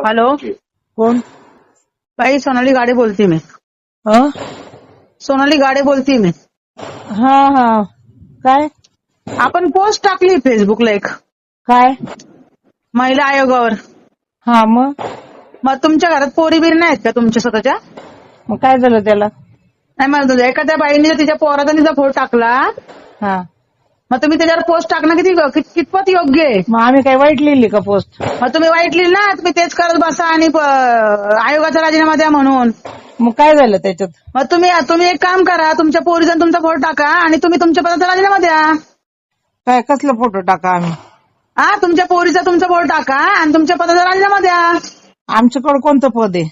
Hello, कोण? बाई सोनाली गाडे बोलते मी. हं? सोनाली गाडे बोलते मी. हा हा. काय आपण पोस्ट टाकली फेसबुकला एक काय? महिला आयोगावर. हा मग मग तुमच्या घरात पोरी बिरी नाहीत का तुमच्या स्वतःच्या? मग काय झालं त्याला? नाही म्हणत होते, एखाद्या बाईने जर तिच्या पोराचा तिचा फोटो टाकला हा मग तुम्ही त्याच्यावर पोस्ट टाकणं कितपत योग्य आहे? मग आम्ही काय वाईट लिहिली का पोस्ट? मग तुम्ही वाईट लिहिलं ना, तुम्ही तेच करत बसा आणि आयोगाचा राजीनामा द्या म्हणून. मग काय झालं त्याच्यात? मग तुम्ही एक काम करा, तुमच्या पोरीचा तुमचा फोटो टाका आणि तुम्ही तुमच्या पदाचा राजीनामा द्या. काय कसला फोटो टाका आम्ही? हा, तुमच्या पोरीचा तुमचा फोटो टाका आणि तुमच्या पदाचा राजीनामा द्या. आमच्याकडे कोणतं पद आहे?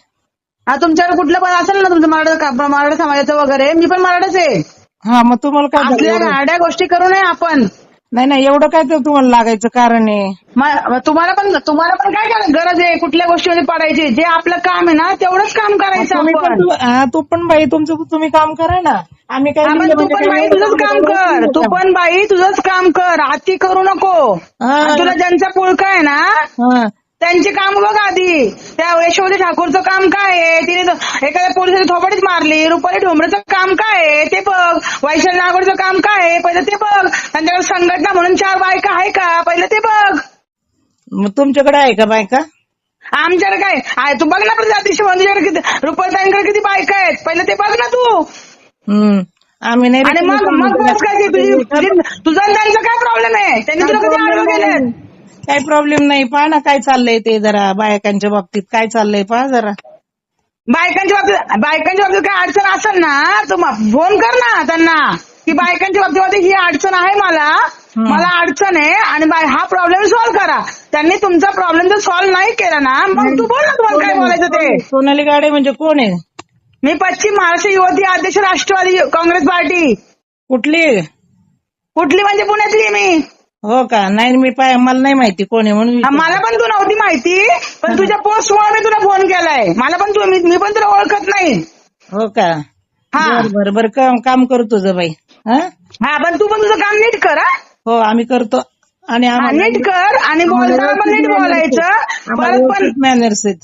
हा, तुमच्याकडे कुठलं पद असेल ना तुमचं मराठा समाजाचं वगैरे, मी पण मराठाच आहे. हा मग तुम्हाला काय झालं असल्या एवढं? गाड्या गोष्टी करू नये आपण. नाही एवढं काय तर तुम्हाला लागायचं कारण आहे? मग तुम्हाला पण काय गरज आहे कुठल्या गोष्टीमध्ये पडायची? जे आपलं काम आहे ना तेवढंच काम करायचं तुम्ही पण आपण. तू पण बाई तुमचं तुम्ही काम करा ना. आम्ही काय आपण लिहिलं तू म्हणजे पण काय बाई एवढं तुझंच काम कर, तू पण बाई तुझंच काम कर, अति करू नको. हा. आणि तुला ज्यांचा पुळका आहे ना हा. त्यांची काम बघ आधी. त्या यशोमती ठाकूरचं काम काय आहे? तिने एखाद्या पोलिसाची थोपडीच मारली. रुपाली ढोंबरेचं काम काय आहे ते बघ. वैशाली नागोडचं काम काय आहे पहिलं ते बघ. त्यांच्याकडे संघटना म्हणून 4 बायका आहे का पहिलं ते बघ. मग तुमच्याकडे आहे का बायका? आमच्याकडे काय आहे तू बघ ना. पण जातीशी तुझ्याकडे किती रुपालीताईंकडे किती बायका आहेत पहिलं ते बघ ना तू. आम्ही नाही आणि मग बस काय तुझा आणि त्यांचा काय प्रॉब्लेम आहे? त्यांनी तुला कधी आडवं केलं? काही प्रॉब्लेम नाही. पहा ना काय चाललंय ते जरा बायकांच्या बाबतीत काय चाललंय पहा जरा. बायकांच्या बाबतीत काय अडचण असेल ना तू फोन कर ना त्यांना की बायकांच्या बाबतीमध्ये ही अडचण आहे मला अडचण आहे आणि हा प्रॉब्लेम सॉल्व्ह करा. त्यांनी तुमचा प्रॉब्लेम जर सॉल्व्ह नाही केला ना मग तू बोल ना तुम्हाला काय बोलायचं ते. सोनाली गाडे म्हणजे कोण आहे? मी पश्चिम महाराष्ट्र युवती अध्यक्ष राष्ट्रवादी काँग्रेस पार्टी. कुठली म्हणजे पुण्यातली मी. हो का? नाही मला नाही माहिती कोण आहे म्हणून. मला पण तू नव्हती माहिती पण तुझ्या पोस्टमुळे मी तुला फोन केलाय. मला पण मी पण तुला ओळखत नाही. हो का? हा बरं काम करू तुझं बाई. हा पण तू पण तुझं काम नीट कर. हो आम्ही करतो. आणि नीट कर आणि बोलताना पण नीट बोलायचं. परत पण मॅनर्स आहेत.